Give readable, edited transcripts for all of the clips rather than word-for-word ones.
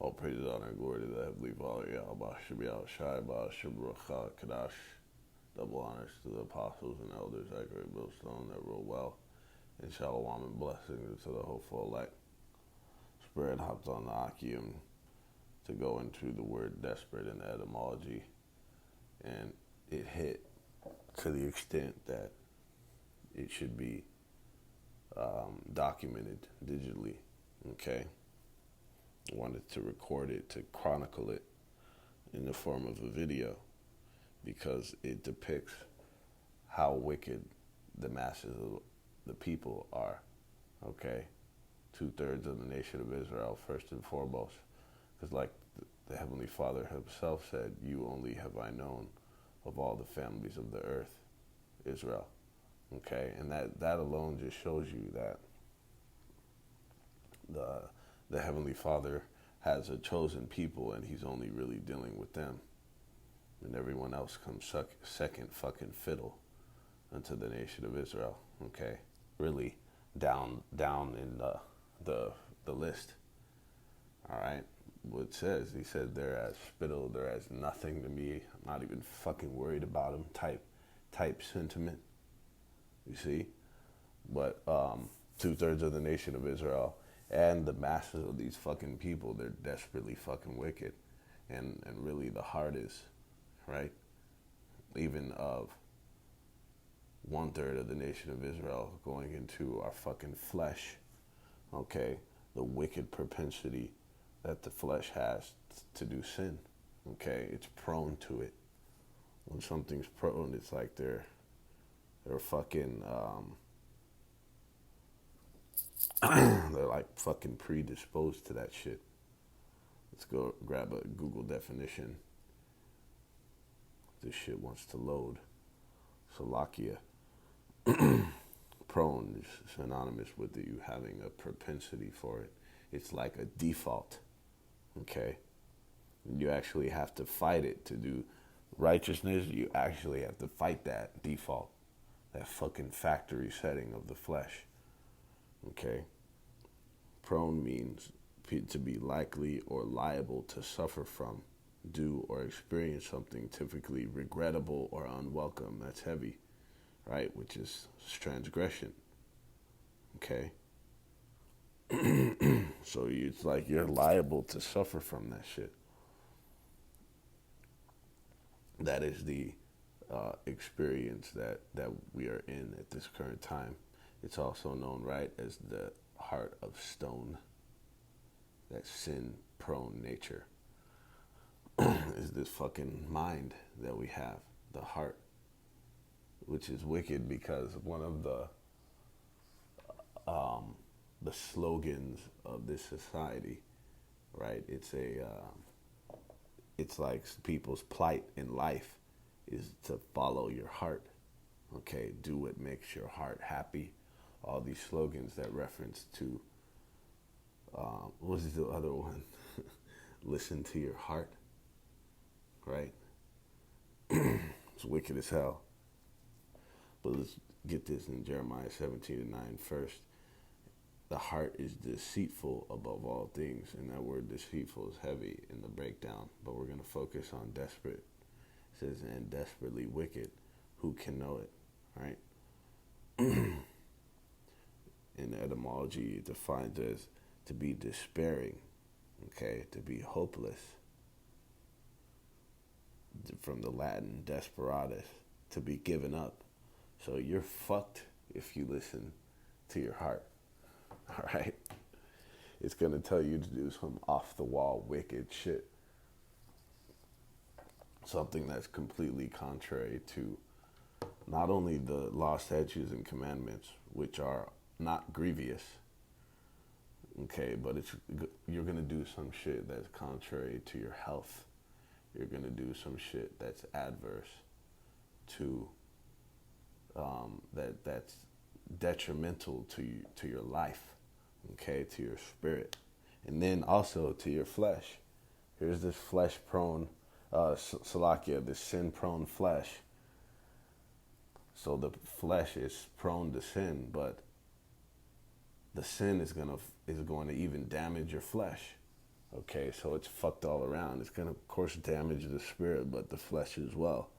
All praises, honor, and glory to the Heavenly Father, Yahweh, Shabbat, Shaiba, Shabbat, Kadash. Double honors to the apostles and elders, that great millstone that rule well, and shalom and blessings to the hopeful elect. Spirit hopped on the Akim to go into the word desperate in the etymology, and it hit to the extent that it should be documented digitally, okay? I wanted to record it, to chronicle it in the form of a video because it depicts how wicked the masses of the people are, okay? 2/3 of the nation of Israel, first and foremost. Because like the Heavenly Father himself said, you only have I known of all the families of the earth, Israel, okay? And that alone just shows you that the Heavenly Father has a chosen people and he's only really dealing with them. And everyone else comes second fucking fiddle unto the nation of Israel, okay? Really down in the list, all right? What it says, he said they're as spittle, they're as nothing to me, I'm not even fucking worried about them type sentiment, you see? But 2/3 of the nation of Israel and the masses of these fucking people, they're desperately fucking wicked. And really the heart is, right? Even of 1/3 of the nation of Israel going into our fucking flesh, okay? The wicked propensity that the flesh has to do sin, okay? It's prone to it. When something's prone, it's like they're fucking they're like fucking predisposed to that shit. Let's go grab a Google definition. This shit wants to load. Salakia. Prone is synonymous with you having a propensity for it. It's like a default, okay? You actually have to fight it to do righteousness. You actually have to fight that default, that fucking factory setting of the flesh, okay? Prone means to be likely or liable to suffer from, do or experience something typically regrettable or unwelcome. That's heavy, right? Which is transgression, okay? So it's like you're liable to suffer from that shit. That is the experience that we are in at this current time. It's also known, right, as the heart of stone. That sin-prone nature is this fucking mind that we have, the heart, which is wicked because one of the slogans of this society, right? It's like people's plight in life is to follow your heart, okay? Do what makes your heart happy. All these slogans that reference to, what was the other one? Listen to your heart, right? It's wicked as hell. But let's get this in Jeremiah 17:9 first. The heart is deceitful above all things, and that word deceitful is heavy in the breakdown, but we're going to focus on desperate. It says, and desperately wicked, who can know it, right? In the etymology, it defines as to be despairing, okay, to be hopeless, from the Latin desperatus, to be given up. So you're fucked if you listen to your heart, all right? It's going to tell you to do some off-the-wall wicked shit, something that's completely contrary to not only the law, statutes, and commandments, which are not grievous, okay, but you're going to do some shit that's contrary to your health. You're going to do some shit that's adverse to, that's detrimental to your life, okay, to your spirit, and then also to your flesh. Here's this flesh-prone, Salakia, this sin-prone flesh. So the flesh is prone to sin, but the sin is going to even damage your flesh, Okay, so it's fucked all around. It's gonna, of course, damage the spirit, but the flesh as well.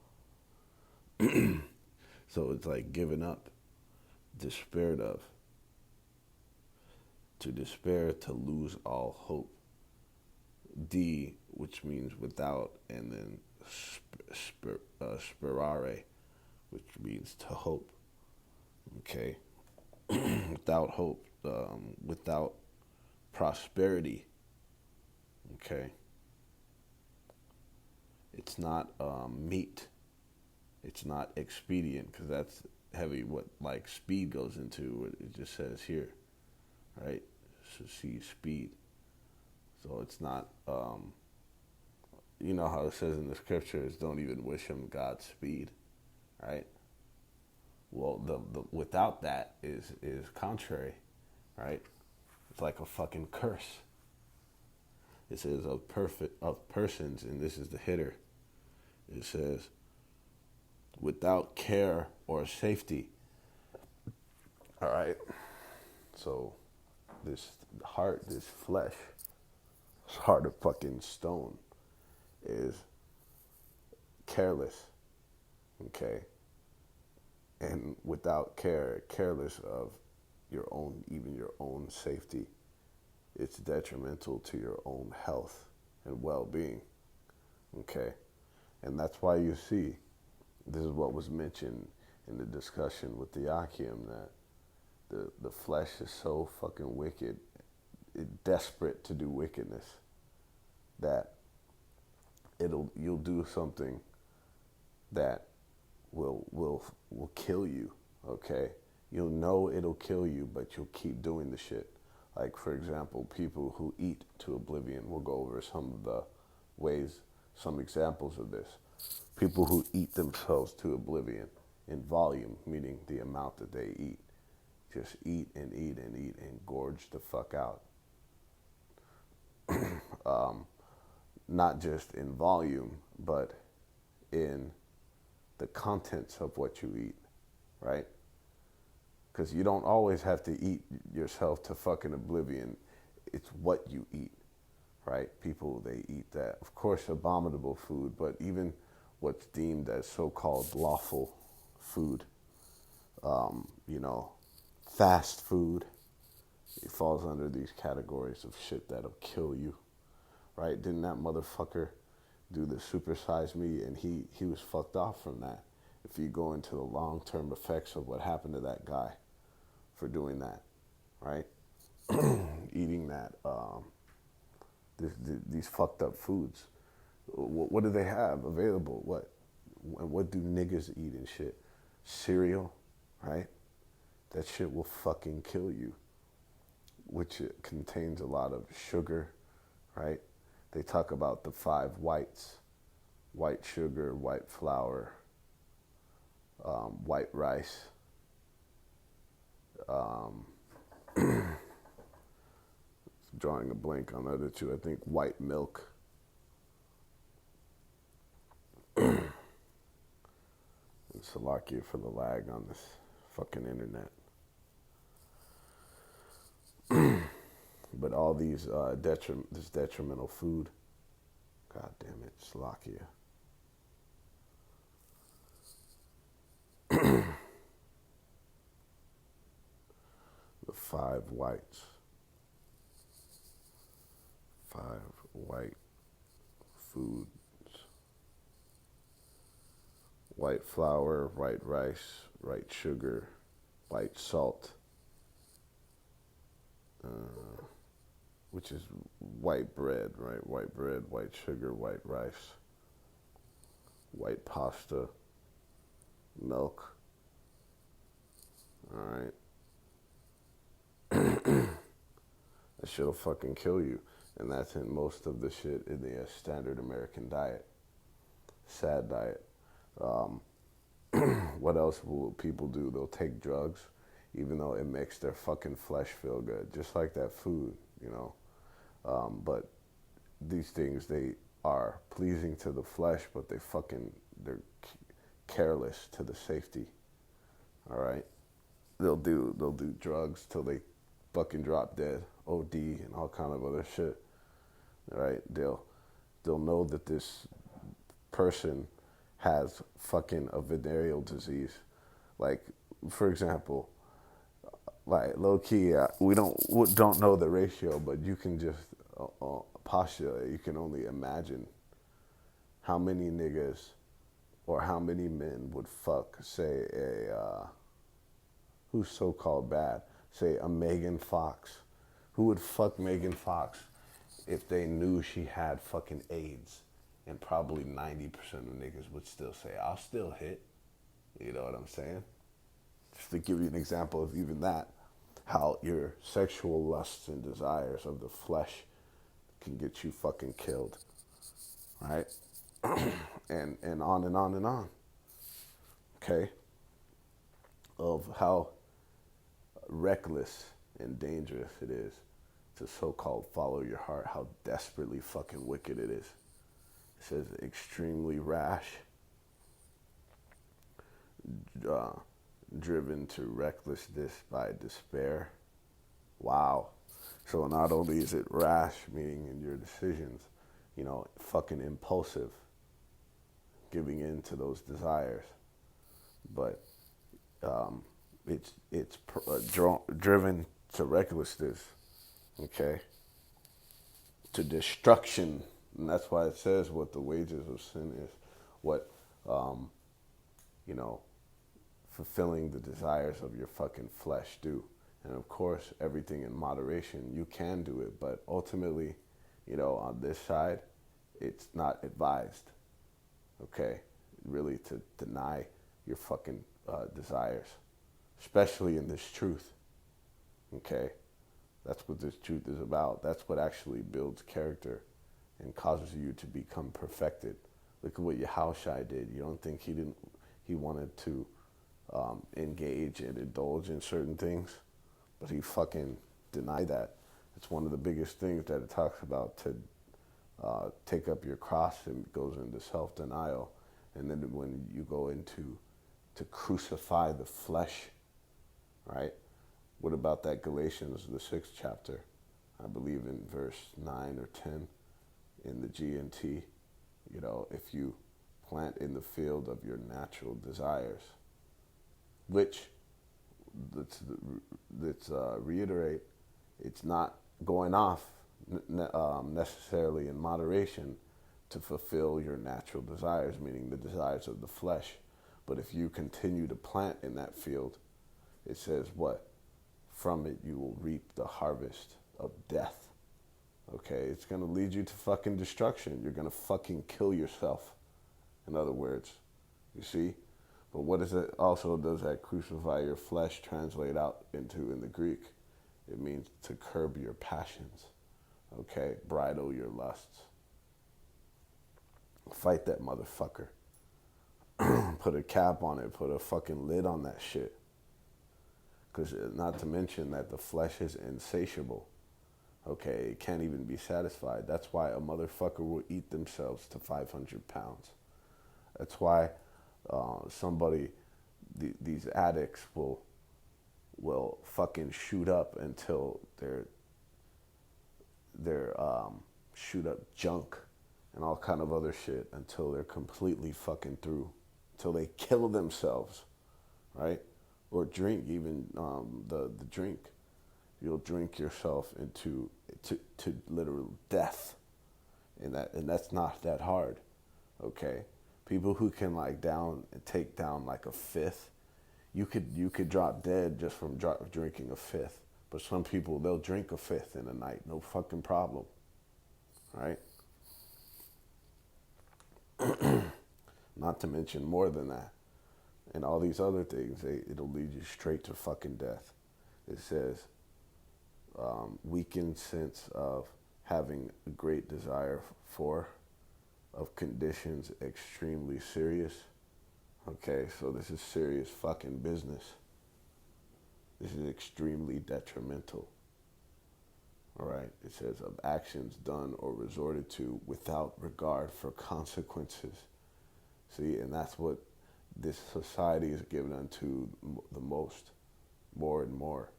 So it's like giving up, despaired of, to despair, to lose all hope. D, which means without, and then sperare, which means to hope. Okay, without hope, without prosperity. Okay, it's not meat. It's not expedient, because that's heavy. What like speed goes into what it just says here, right? So see speed. So it's not. You know how it says in the scriptures, don't even wish him Godspeed, right? Well, the without that is contrary, right? It's like a fucking curse. It says of persons, and this is the hitter. It says without care or safety. All right. So this heart, this flesh, this heart of fucking stone, is careless. Okay. And without care, careless of your own, even your own safety, it's detrimental to your own health and well-being. Okay. And that's why you see, this is what was mentioned in the discussion with the Akim, that the flesh is so fucking wicked, desperate to do wickedness, that you'll do something that will kill you. Okay, you'll know it'll kill you, but you'll keep doing the shit. Like, for example, people who eat to oblivion. We'll go over some of the ways, some examples of this. People who eat themselves to oblivion in volume, meaning the amount that they eat. Just eat and eat and eat and gorge the fuck out. Not just in volume, but in the contents of what you eat, right? Because you don't always have to eat yourself to fucking oblivion. It's what you eat, right? People, they eat that. Of course, abominable food, but even what's deemed as so-called lawful food, you know, fast food, it falls under these categories of shit that'll kill you, right? Didn't that motherfucker do the supersize me, and he was fucked off from that? If you go into the long-term effects of what happened to that guy for doing that, right? Eating that, these fucked up foods. What do they have available? What do niggas eat and shit? Cereal, right? That shit will fucking kill you, which contains a lot of sugar, right? They talk about the 5 whites: white sugar, white flour, white rice, drawing a blank on the other two. I think white milk. And Salakia for the lag on this fucking internet. But all these this detrimental food, god damn it, Salakia. The 5 whites. 5 white foods. White flour, white rice, white sugar, white salt, which is white bread, right? White bread, white sugar, white rice, white pasta, milk. All right. That shit'll fucking kill you. And that's in most of the shit in the standard American diet. Sad diet. What else will people do? They'll take drugs, even though it makes their fucking flesh feel good, just like that food, you know. But these things, they are pleasing to the flesh, but they're careless to the safety. All right, they'll do drugs till they fucking drop dead, OD, and all kind of other shit. right? They'll know that this person has fucking a venereal disease. Like, for example, like low key, we don't know the ratio, but you can just postulate. You can only imagine how many niggas or how many men would fuck, say, who's so-called bad, say a Megan Fox. Who would fuck Megan Fox if they knew she had fucking AIDS? And probably 90% of niggas would still say, I'll still hit. You know what I'm saying? Just to give you an example of even that, how your sexual lusts and desires of the flesh can get you fucking killed, right? And on and on and on, okay? Of how reckless and dangerous it is to so-called follow your heart, how desperately fucking wicked it is. It says extremely rash, uh, driven to recklessness by despair. Wow. So not only is it rash, meaning in your decisions, fucking impulsive, giving in to those desires, but it's driven to recklessness, okay, to destruction, and that's why it says what the wages of sin is, what you know, fulfilling the desires of your fucking flesh do. And of course, everything in moderation, you can do it, but ultimately, on this side, it's not advised, okay, really to deny your fucking desires, especially in this truth, okay? That's what this truth is about. That's what actually builds character and causes you to become perfected. Look at what Yahushua did. You don't think he wanted to engage and indulge in certain things, but he fucking denied that. It's one of the biggest things that it talks about, to take up your cross, and goes into self-denial. And then when you go into to crucify the flesh, right? What about that Galatians, the 6th chapter? I believe in verse 9 or 10 in the GNT. If you plant in the field of your natural desires, which, let's reiterate, it's not going off necessarily in moderation to fulfill your natural desires, meaning the desires of the flesh. But if you continue to plant in that field, it says what? From it you will reap the harvest of death. Okay, it's going to lead you to fucking destruction. You're going to fucking kill yourself, in other words. You see? But what is it also does that crucify your flesh translate out into in the Greek? It means to curb your passions. Okay, bridle your lusts. Fight that motherfucker. Put a cap on it. Put a fucking lid on that shit. Because not to mention that the flesh is insatiable. Okay, it can't even be satisfied. That's why a motherfucker will eat themselves to 500 pounds. That's why these addicts will fucking shoot up until they're shoot up junk and all kind of other shit until they're completely fucking through, until they kill themselves, right? Or drink, even the drink. You'll drink yourself into to literal death, and that's not that hard, okay? People who can take down like a fifth, you could drop dead just from drinking a fifth. But some people, they'll drink a fifth in a night, no fucking problem, right? Not to mention more than that, and all these other things, it'll lead you straight to fucking death. It says, weakened sense of having a great desire for, of conditions extremely serious. Okay, so this is serious fucking business. This is extremely detrimental. All right, it says of actions done or resorted to without regard for consequences. See, and that's what this society is given unto the most, more and more,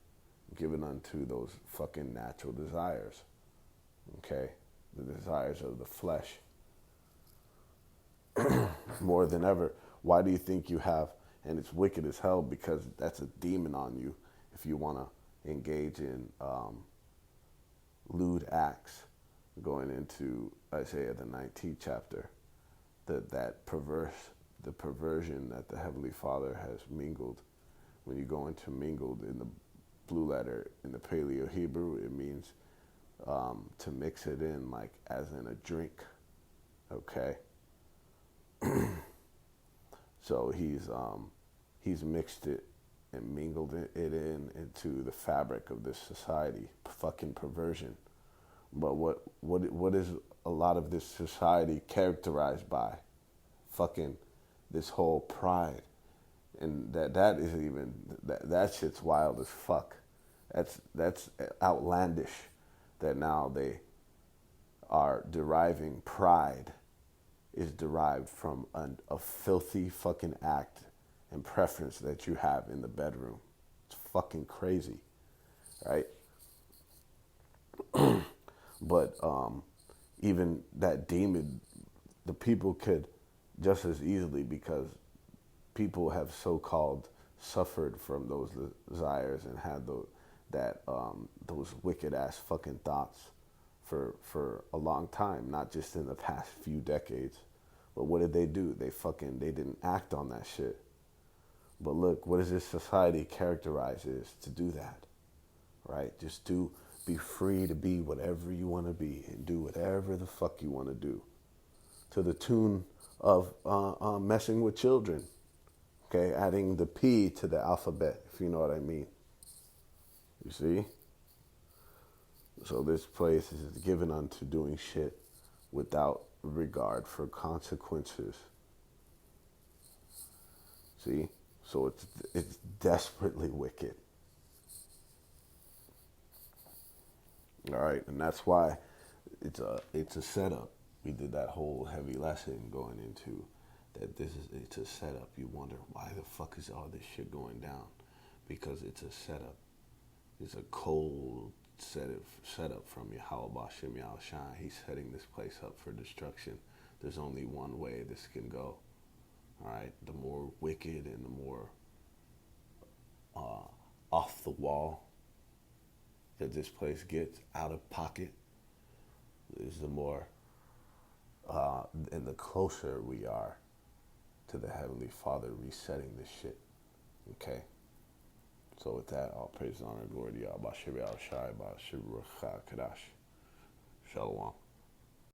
given unto those fucking natural desires. Okay, the desires of the flesh more than ever. Why do you think you have, and it's wicked as hell because that's a demon on you if you want to engage in lewd acts, going into Isaiah the 19th chapter, the perversion that the Heavenly Father has mingled. When you go into mingled in the blue letter in the Paleo Hebrew, it means to mix it in, like as in a drink. Okay. So he's mixed it and mingled it into the fabric of this society. Fucking perversion. But what is a lot of this society characterized by? Fucking this whole pride. And that is even that shit's wild as fuck. That's outlandish that now they are deriving pride is derived from a filthy fucking act and preference that you have in the bedroom. It's fucking crazy, right? But even that demon, the people could just as easily, because people have so-called suffered from those desires and had those wicked ass fucking thoughts for a long time, not just in the past few decades. But what did they do? They didn't act on that shit. But look, what does this society characterize is to do that, right? Just be free to be whatever you want to be and do whatever the fuck you want to do, to the tune of messing with children. Okay, adding the P to the alphabet, if you know what I mean. You see? So this place is given unto doing shit without regard for consequences. See? So it's desperately wicked. All right, and that's why it's a setup. We did that whole heavy lesson going into that. It's a setup. You wonder why the fuck is all this shit going down? Because it's a setup. It's a cold setup from Yahweh Bashem Yahushua. He's setting this place up for destruction. There's only one way this can go. All right, the more wicked and the more off the wall that this place gets, out of pocket, is the more and the closer we are to the Heavenly Father resetting this shit. Okay? So with that, all praise, honor, glory to Yahweh, Shiri Al Shai, Shiri Kadash. Shalom.